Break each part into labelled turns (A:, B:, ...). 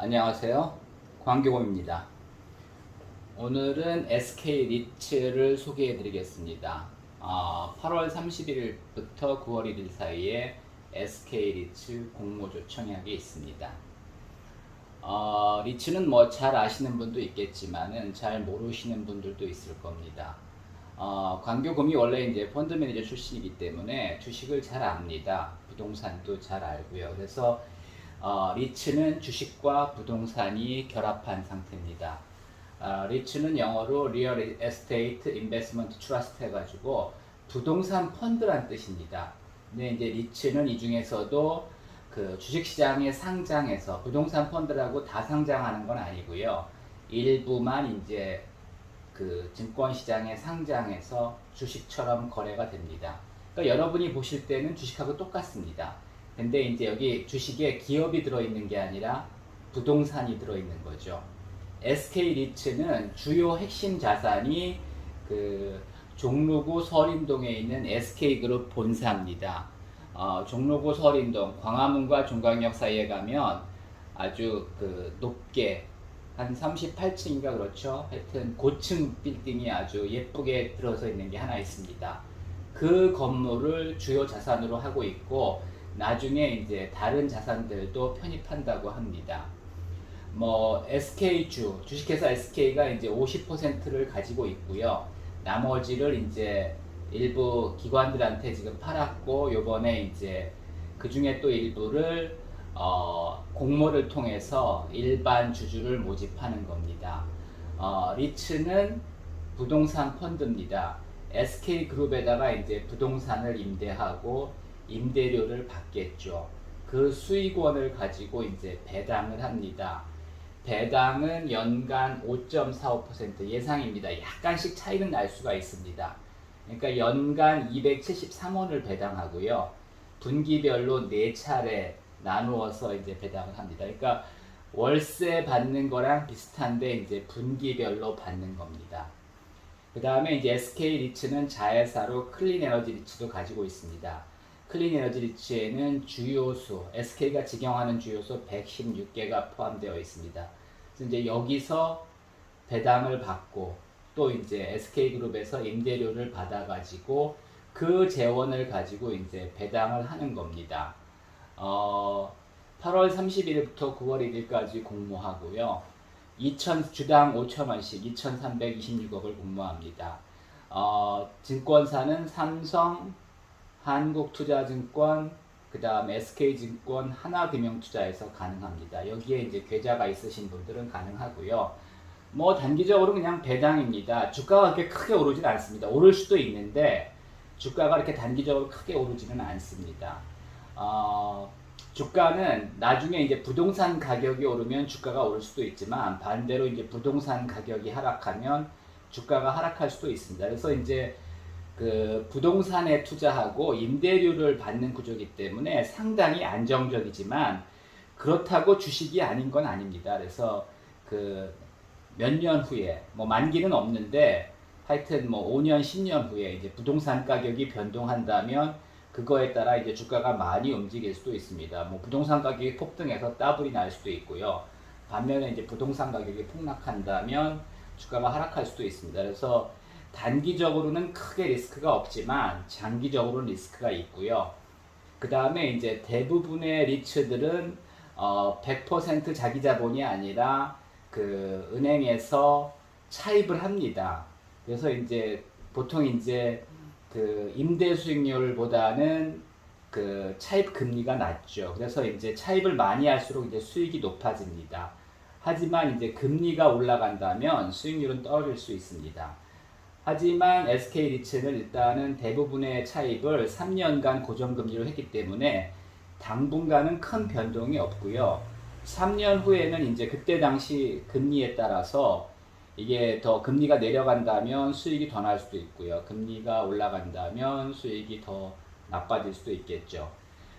A: 안녕하세요. 광교범입니다. 오늘은 SK 리츠를 소개해 드리겠습니다. 8월 31일부터 9월 1일 사이에 SK 리츠 공모조 청약이 있습니다. 리츠는 뭐 잘 아시는 분도 있겠지만은 잘 모르시는 분들도 있을 겁니다. 광교검이 원래 이제 펀드 매니저 출신이기 때문에 주식을 잘 압니다. 부동산도 잘 알고요. 그래서 리츠는 주식과 부동산이 결합한 상태입니다. 리츠는 영어로 Real Estate Investment Trust 해가지고 부동산 펀드란 뜻입니다. 근데 이제 리츠는 이 중에서도 그 주식시장에 상장해서 부동산 펀드라고 다 상장하는 건 아니고요. 일부만 이제 그 증권시장에 상장해서 주식처럼 거래가 됩니다. 그러니까 여러분이 보실 때는 주식하고 똑같습니다. 근데 이제 여기 주식에 기업이 들어있는 게 아니라 부동산이 들어있는 거죠. SK 리츠는 주요 핵심 자산이 그 종로구 서림동에 있는 SK그룹 본사입니다. 종로구 서림동 광화문과 종강역 사이에 가면 아주 그 높게 한 38층인가 그렇죠. 하여튼 고층 빌딩이 아주 예쁘게 들어서 있는 게 하나 있습니다. 그 건물을 주요 자산으로 하고 있고 나중에 이제 다른 자산들도 편입한다고 합니다. 뭐 SK주 주식회사 SK가 이제 50%를 가지고 있고요. 나머지를 이제 일부 기관들한테 지금 팔았고 요번에 이제 그 중에 또 일부를 공모를 통해서 일반 주주를 모집하는 겁니다. 리츠는 부동산 펀드입니다. SK그룹에다가 이제 부동산을 임대하고 임대료를 받겠죠. 그 수익원을 가지고 이제 배당을 합니다. 배당은 연간 5.45% 예상입니다. 약간씩 차이는 날 수가 있습니다. 그러니까 연간 273원을 배당하고요. 분기별로 4차례 나누어서 이제 배당을 합니다. 그러니까 월세 받는 거랑 비슷한데 이제 분기별로 받는 겁니다. 그 다음에 이제 SK 리츠는 자회사로 클린 에너지 리츠도 가지고 있습니다. 클린 에너지 리츠에는 주요소, SK가 직영하는 주요소 116개가 포함되어 있습니다. 그래서 이제 여기서 배당을 받고 또 이제 SK그룹에서 임대료를 받아가지고 그 재원을 가지고 이제 배당을 하는 겁니다. 8월 31일부터 9월 1일까지 공모하고요. 주당 5,000원씩 2,326억을 공모합니다. 증권사는 삼성, 한국투자증권, 그 다음 SK증권, 하나금융투자에서 가능합니다. 여기에 이제 계좌가 있으신 분들은 가능하고요. 뭐 단기적으로 그냥 배당입니다. 주가가 그렇게 크게 오르진 않습니다. 오를 수도 있는데 주가가 이렇게 단기적으로 크게 오르지는 않습니다. 주가는 나중에 이제 부동산 가격이 오르면 주가가 오를 수도 있지만 반대로 이제 부동산 가격이 하락하면 주가가 하락할 수도 있습니다. 그래서 이제 그 부동산에 투자하고 임대료를 받는 구조이기 때문에 상당히 안정적이지만 그렇다고 주식이 아닌 건 아닙니다. 그래서 그 몇 년 후에 뭐 만기는 없는데 하여튼 뭐 5년, 10년 후에 이제 부동산 가격이 변동한다면 그거에 따라 이제 주가가 많이 움직일 수도 있습니다. 뭐 부동산 가격이 폭등해서 따블이 날 수도 있고요. 반면에 이제 부동산 가격이 폭락한다면 주가가 하락할 수도 있습니다. 그래서 단기적으로는 크게 리스크가 없지만 장기적으로는 리스크가 있고요. 그 다음에 이제 대부분의 리츠들은 100% 자기 자본이 아니라 그 은행에서 차입을 합니다. 그래서 이제 보통 이제 그 임대 수익률보다는 그 차입 금리가 낮죠. 그래서 이제 차입을 많이 할수록 이제 수익이 높아집니다. 하지만 이제 금리가 올라간다면 수익률은 떨어질 수 있습니다. 하지만 SK 리츠는 일단은 대부분의 차입을 3년간 고정금리로 했기 때문에 당분간은 큰 변동이 없고요. 3년 후에는 이제 그때 당시 금리에 따라서 이게 더 금리가 내려간다면 수익이 더 날 수도 있고요. 금리가 올라간다면 수익이 더 나빠질 수도 있겠죠.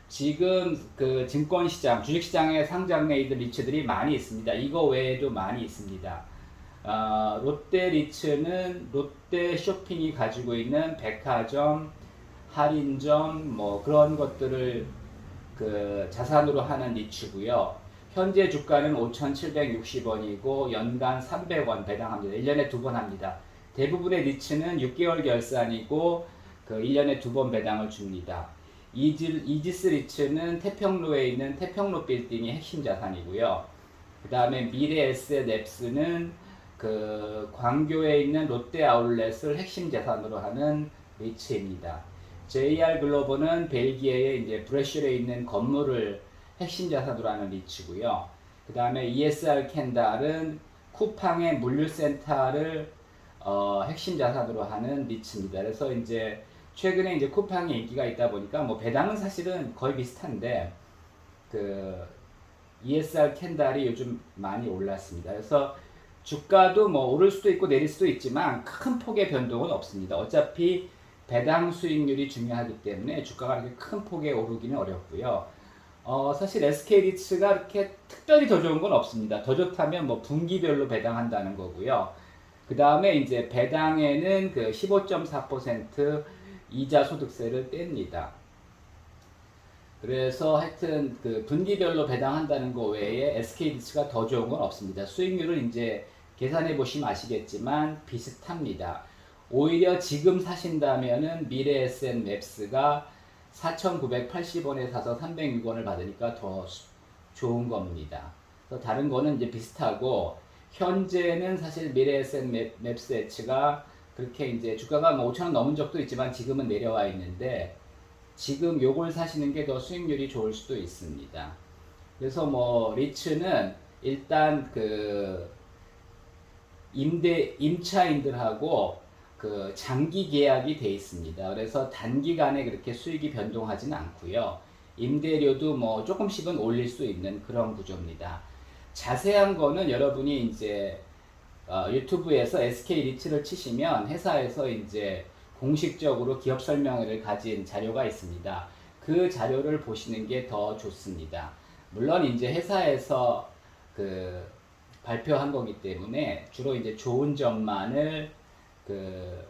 A: 지금 그 증권시장, 주식시장에 상장돼 있는 리츠들이 많이 있습니다. 이거 외에도 많이 있습니다. 롯데 리츠는 롯데 쇼핑이 가지고 있는 백화점, 할인점, 뭐 그런 것들을 그 자산으로 하는 리츠고요. 현재 주가는 5,760원이고 연간 300원 배당합니다. 1년에 2번 합니다. 대부분의 리츠는 6개월 결산이고 그 1년에 2번 배당을 줍니다. 이지스 리츠는 태평로에 있는 태평로 빌딩이 핵심 자산이고요. 그 다음에 미래에셋 앱스는 그 광교에 있는 롯데 아울렛을 핵심 자산으로 하는 리츠입니다. JR 글로벌은 벨기에의 이제 브레슐에 있는 건물을 핵심 자산으로 하는 리츠고요. 그 다음에 ESR 캔달은 쿠팡의 물류센터를 핵심 자산으로 하는 리츠입니다. 그래서 이제 최근에 이제 쿠팡이 인기가 있다 보니까 뭐 배당은 사실은 거의 비슷한데 그 ESR 캔달이 요즘 많이 올랐습니다. 그래서 주가도 뭐 오를 수도 있고 내릴 수도 있지만 큰 폭의 변동은 없습니다. 어차피 배당 수익률이 중요하기 때문에 주가가 그렇게 큰 폭에 오르기는 어렵고요. 사실 SK리츠가 이렇게 특별히 더 좋은 건 없습니다. 더 좋다면 뭐 분기별로 배당한다는 거고요. 그 다음에 이제 배당에는 그 15.4% 이자 소득세를 뗍니다. 그래서 하여튼 그 분기별로 배당한다는 거 외에 SK리츠가 더 좋은 건 없습니다. 수익률을 이제 계산해 보시면 아시겠지만 비슷합니다. 오히려 지금 사신다면은 미래에셋 맵스가 4,980원에 사서 306원을 받으니까 더 좋은 겁니다. 그래서 다른 거는 이제 비슷하고 현재는 사실 미래에셋 맵스 H가 그렇게 이제 주가가 뭐 5,000원 넘은 적도 있지만 지금은 내려와 있는데 지금 요걸 사시는 게 더 수익률이 좋을 수도 있습니다. 그래서 뭐 리츠는 일단 그 임차인들하고 그 장기 계약이 돼 있습니다. 그래서 단기간에 그렇게 수익이 변동하지는 않고요. 임대료도 뭐 조금씩은 올릴 수 있는 그런 구조입니다. 자세한 거는 여러분이 이제 유튜브에서 SK 리츠를 치시면 회사에서 이제 공식적으로 기업 설명회를 가진 자료가 있습니다. 그 자료를 보시는 게 더 좋습니다. 물론 이제 회사에서 그 발표한 거기 때문에 주로 이제 좋은 점만을 그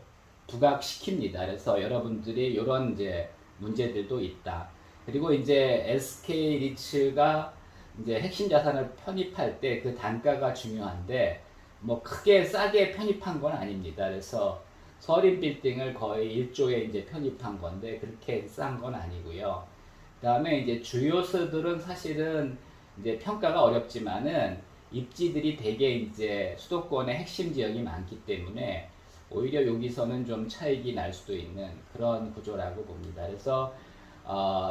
A: 부각시킵니다. 그래서 여러분들이 이런 이제 문제들도 있다. 그리고 이제 SK 리츠가 이제 핵심 자산을 편입할 때 그 단가가 중요한데 뭐 크게 싸게 편입한 건 아닙니다. 그래서 서린 빌딩을 거의 1조에 이제 편입한 건데 그렇게 싼 건 아니고요. 그다음에 이제 주요소들은 사실은 이제 평가가 어렵지만은 입지들이 되게 이제 수도권의 핵심 지역이 많기 때문에 오히려 여기서는 좀 차익이 날 수도 있는 그런 구조라고 봅니다. 그래서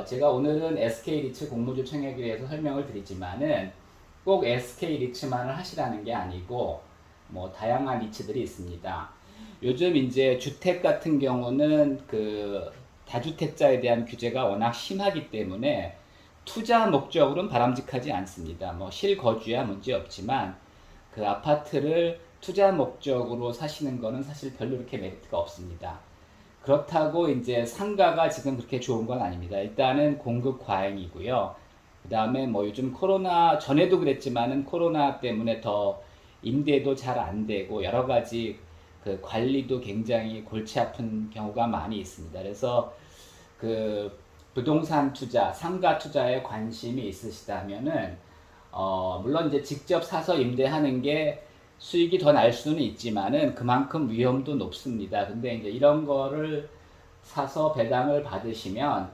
A: 제가 오늘은 SK리츠 공모주 청약에 대해서 설명을 드리지만은 꼭 SK리츠만을 하시라는 게 아니고 뭐 다양한 리츠들이 있습니다. 요즘 이제 주택 같은 경우는 그 다주택자에 대한 규제가 워낙 심하기 때문에 투자 목적으로는 바람직하지 않습니다. 뭐 실거주야 문제 없지만 그 아파트를 투자 목적으로 사시는 거는 사실 별로 그렇게 메리트가 없습니다. 그렇다고 이제 상가가 지금 그렇게 좋은 건 아닙니다. 일단은 공급 과잉이고요. 그 다음에 뭐 요즘 코로나 전에도 그랬지만은 코로나 때문에 더 임대도 잘 안 되고 여러 가지 그 관리도 굉장히 골치 아픈 경우가 많이 있습니다. 그래서 그 부동산 투자, 상가 투자에 관심이 있으시다면은 물론 이제 직접 사서 임대하는 게 수익이 더 날 수는 있지만은 그만큼 위험도 높습니다. 근데 이제 이런 거를 사서 배당을 받으시면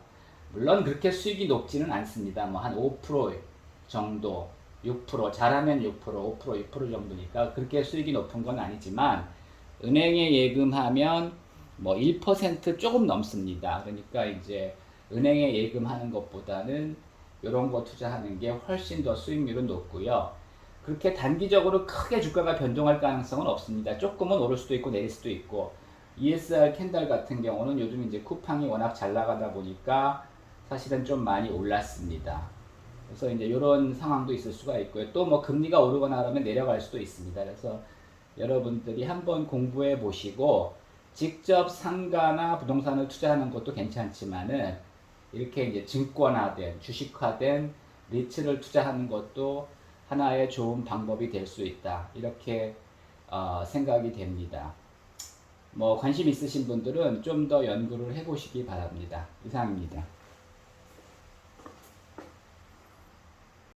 A: 물론 그렇게 수익이 높지는 않습니다. 뭐 한 5% 정도, 6% 잘하면 6%, 5%, 6% 정도니까 그렇게 수익이 높은 건 아니지만 은행에 예금하면 뭐 1% 조금 넘습니다. 그러니까 이제 은행에 예금하는 것보다는 이런 거 투자하는 게 훨씬 더 수익률은 높고요. 그렇게 단기적으로 크게 주가가 변동할 가능성은 없습니다. 조금은 오를 수도 있고 내릴 수도 있고 ESR 캔달 같은 경우는 요즘 이제 쿠팡이 워낙 잘 나가다 보니까 사실은 좀 많이 올랐습니다. 그래서 이제 이런 상황도 있을 수가 있고요. 또 뭐 금리가 오르거나 그러면 내려갈 수도 있습니다. 그래서 여러분들이 한번 공부해 보시고 직접 상가나 부동산을 투자하는 것도 괜찮지만은 이렇게 이제 증권화된 주식화된 리츠를 투자하는 것도 하나의 좋은 방법이 될 수 있다. 이렇게 생각이 됩니다. 뭐 관심 있으신 분들은 좀 더 연구를 해보시기 바랍니다. 이상입니다.